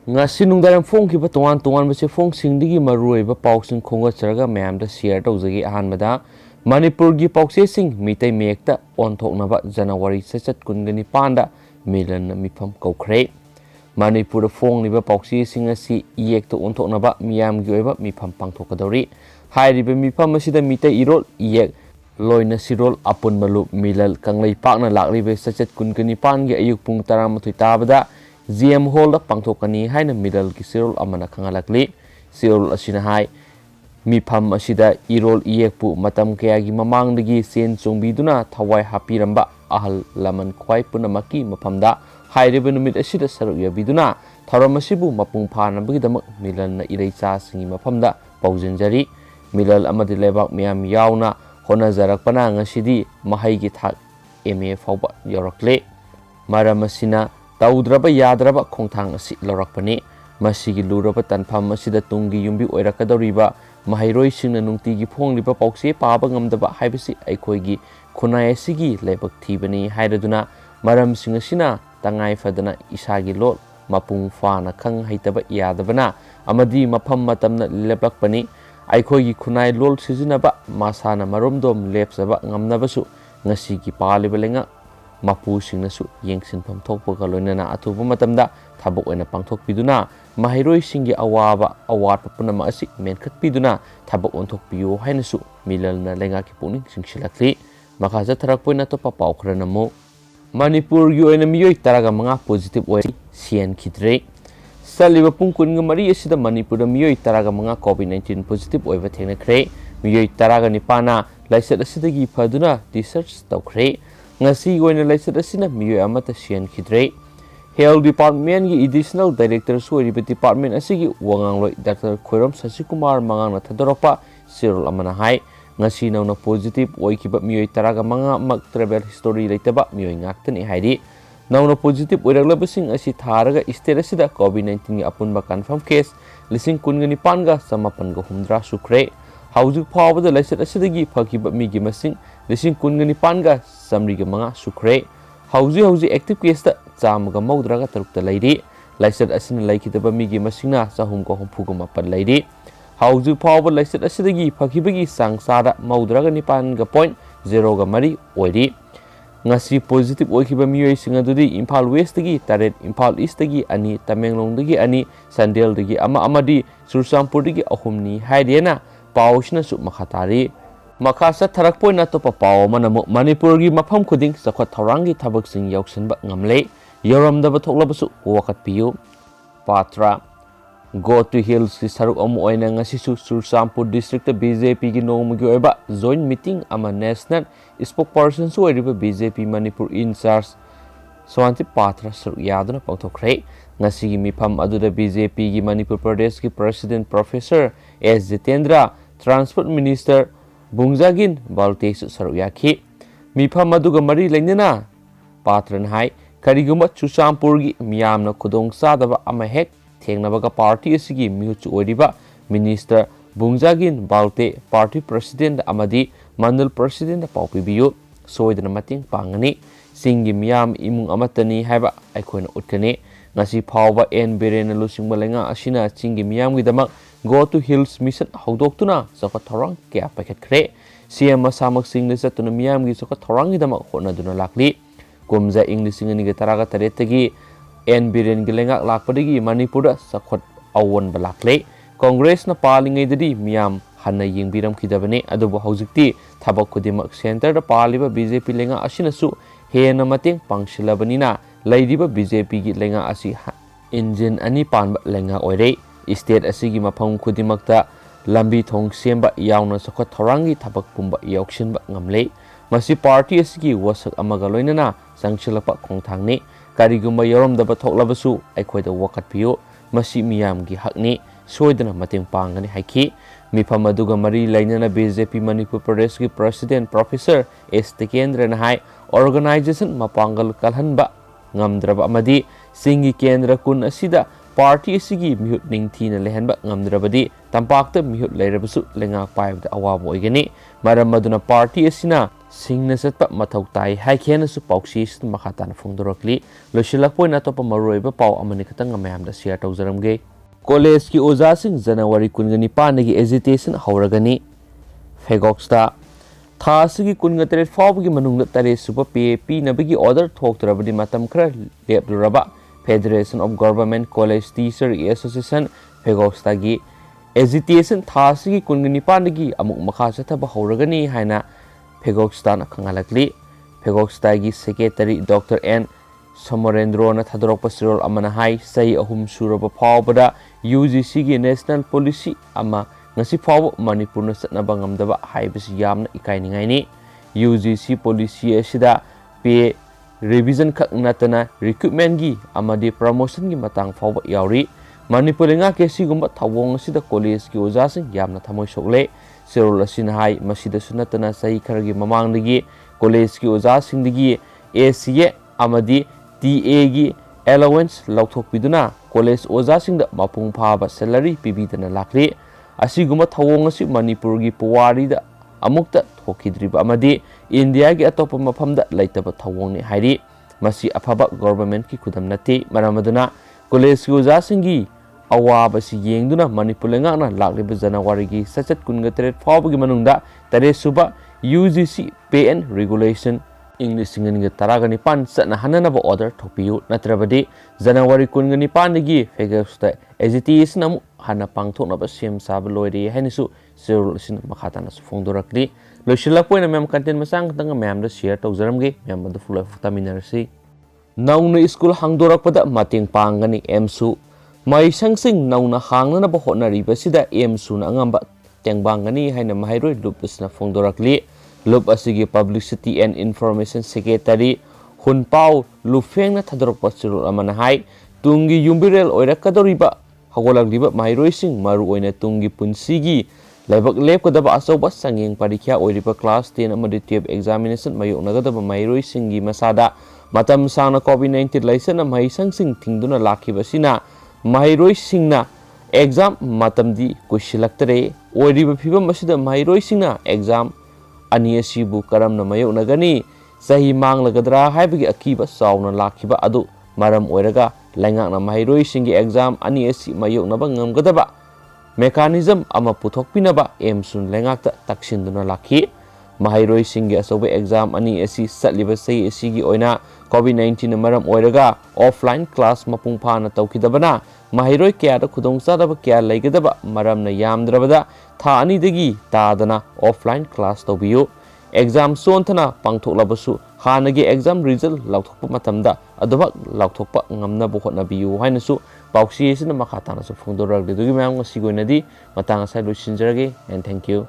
ngasi nungdaram phone ki ba tongan tongan ba se phone singdigi maroi ba pausing khonga charaga mayam da share tawjagi ahanmada Manipur gi Paoche sing Meitei Mayek ta onthok naba January sechat kungani panda milan mipham Koukhare Manipur phone ni ba Paoche sing asi yek to onthok naba miyam gi oiba mipham pangthokadori hairibe mipham asida Meitei irol yek loina sirol apun malu milal kanglei pakna laklibe sechat kungani pan gi ayuk pung 13 tabada GM Hall da pangthokani haina middle ki sirol amana khangalakli sirol asina hai mipham asida irol iyekpu matam kayagi mamangdagi sen chongbiduna thawai hapiramba ahal laman khwai punamaki maphamda hairibe numit asida saru yabiduna tharamasibu mapung phanabagi damak milan na ireicha singi maphamda paujenjari milal amadi lebak miyam yauna hona jarakpana ngasidi mahai gi thak MA fawba yorakle maramasina Taudraba yadraba khongthang asi lorakpani masigi luraba tanpham asida tunggi yumbi oirakadoriba mahairoi singna nungtigi phongliba Paoche paba ngamdaba haibasi aikhoigi khunai asigi lebak thibani hairaduna maram singasina tangai fadana isagi lol mapung fana khang haitaba yadabana amadi mapham matamna leplakpani aikhoigi khunai lol sijinaba masana maromdom lepsaba ngamnabasu ngasigi paliba lenga mapu singnasu yengsinpham thokpaga loinana athuba matamda thabok oina pangthokpiduna mahairoi singi awaba awat punama asi menkhatpiduna thabok onthokpiyo hainasu milalna lenga ki puning singsilakli makhaja tharakpoina topa paukhranamo Manipur gi oina miyoi taraga manga positive oi sian khidre saliba pungkun nga mari asida Manipur miyoi taraga manga COVID-19 positive oiba thengnakhre miyoi taraga nipana laisat asidagi phaduna research tawkhre ngasi goina laisat asina miyoi amata sian khidre Health Department gi additional director suoriba department asigi wangangloi Dr. Khoiram Sasikumar mangangna thadoropa sirol amana hai ngasi nauna positive oikiba miyoi taraga manga mak travel history leitaba miyoi ngaktani hairi nauna positive oiraglabasing asi tharaga state asida COVID-19 gi apunba confirm case lising kungani panga samapan ga humdra sukre Haujuk Pawada laisat asidagi phakiba migi masing lising kungani panga samriga manga sukre hauji active case ta chamaga maudraga tarukta lairi laisat asina laikitaba migi masingna sahum ko humpuga mapan lairi hauju pawba laisat asidagi phakibagi sangsada maudraga nipan ga point 0 ga mari oiri ngasi positive oikiba miyoi singa dudi Imphal West dagi taret Imphal East dagi ani Tamenglong dagi ani Sandel dagi ama amadi Sursampur dagi ahumni haidena Paoche su makhatari makasa tharakpoina topa paw manamu Manipur gi mapham khuding sakhat thorangi thabak sing yauksanba ngamle yoramdaba thoklabasu wakat piyu patra go to hills ki saruk amu oina ngasisu Sursampur district BJP gi nongmugi oiba joint meeting ama national spokesperson su oiriba BJP Manipur in charge Swanti patra saruk yaduna pangthokre ngasi gi mipham aduda BJP gi Manipur Pradesh ki president professor S Jitendra transport minister Bungjagin balte su saruk yakhi mipham aduga mari leinana patran hai kariguma Sursampur gi miyamna khudong sadaba ama hek thengnabaga party asigi mihuchu oiriba minister Bungjagin balte party president amadi mandal president paupibiyu soidana mating pangani singi miyam imung amatani haiba aikhoina utkani ngasi phawba en berena lusingba lenga asina chingi miyam gi damak go to hills mission haudoktuna sakha thorang kya pakhetkhre CM samak singna chatuna miyam gi sakha thorang gi damak hona duna lakli kumja english ngani ga taraga taretagi en beren gi lenga lakpadigi Manipur sakhot awon balakle congress na palingai dadi miyam hanna yingbiram khidabane adubu haujikti thabak khudimak center da paliba BJP lenga asina su hena mateng pangsilabanina laidiba BJP gi lenga asi engine ani panba lenga oire state asigi mapham khudimakta lambi thong semba yauna sakha thorangi thabak pumba yauksinba ngamle masi party asigi wasak amaga loinana sangchilapa khongthangni karigumba yoromdaba thoklabasu aikhoida wakatpiyo masi miyamgi hakni soidana mateng pangani haiki mipham aduga mari lainana BJP Manipur Pradesh ki president professor S Tekendra na hai organization mapangal kalhanba ngamdraba amadi singi kendra kun asida party asigi mihut ningthina lehanba ngamdrabadi tampakta mihut leirabasu lenga paibda awabo igani maram maduna party asina singna satpa mathau tai haikena su pausi sin makhatan phongdorakli losilak poina topa maroiba pau amani khatang mayam da share tawzaramge college ki oja sing January 19 gi agitation hauragani Phegoksta tha sigi 19 fawgi manungda tare supa PAP nabigi order thoktrabadi matam khara lepluraba Federation of Government College Teacher Association Phegoksta gi agitation tha sigi 19 gi amuk makha chathaba hauragani haina Phegoksta na khangalakli Phegoksta gi secretary Dr. N Somorendro na thadorok pasirol amana hai sai ahum suraba phawbada UGC gi national policy ama ngasi phaw Manipur na satnaba ngamdaba haibisi yamna ikainingai ni UGC policy asida pe revision khak natana recruitment gi amadi promotion gi matang phawba yauri Manipur nga ke sigumba thawong asida college gi oja sing yamna thamoi sokle serol asin hai masida sunatana sai kharagi mamangdagi college gi oja singdagi ACA amadi TA gi allowance lauthokpiduna college oja singda mapung phaba salary pibidana lakri asiguma thawong asi Manipur gi puwari da amukta thokidriba amadi India gi atopa mafamda laitaba thawong ni hairi masi afaba government ki khudam nati maramaduna college gi oja singi awaba si yengduna Manipur ngakna lakliba January gi sachat 19 fawbagi manungda tare suba UGC pay and regulation English singani taragani pan satna hananaba order thopiu natrabadi January 19 gi Phegoksta agitation amu hana pangthoknaba sem sab loiri hainisu serul sin makhatana su phongdorakli loisilak poina mem content masang tanga mem da share tawjaramge mem da full of taminarsi nauna school hangdorakpada mating pangani emsu mai sangsing nauna hangnanaba hotnariba sida emsu na ngamba tengbangani haina mahairoi lupusna phongdorakli Lup asigi Publicity and Information Secretary Hunpao Lufeng na thadorok pasirul amana hai tungi yumbirel oirakadoriba hagolagdiba mahiroising maru oina tungi punsigi laibak lepkadaba asoba sangeng parikya oiriba class 10 amadi 12 examination mayoknagadaba mahiroisingi masada matam sangna COVID-19 laisana mahisangsing thingduna lakhiba sina mahiroisingna exam matamdi kushilaktere oiriba phibam masida mahiroisingna exam ani asibu karamna mayoknagani sahi manglagadra haibagi akiba sawna lakhiba adu maram oiraga laingakna mahiroisingi exam ani asi mayoknaba ngamgadaba mechanism ama puthokpinaba emsun laingakta taksinduna lakhi mahiroisingi asoba exam ani asi satliba sei asigi oina COVID-19 maram oiraga offline class mapungphana tawkidabana mahiroi kya da khudong sadaba kya laigadaba maramna yamdrabada tha ani dagi tadana offline class tobiyu exam sonthana pangthoklabasu hanagi exam result lauthokpa matamda adobak lauthokpa ngamna bohotnabiyu hainasu pausi sina makhatana su phongdorak dugi mayam ngasi goinadi matanga sai losinjarage and thank you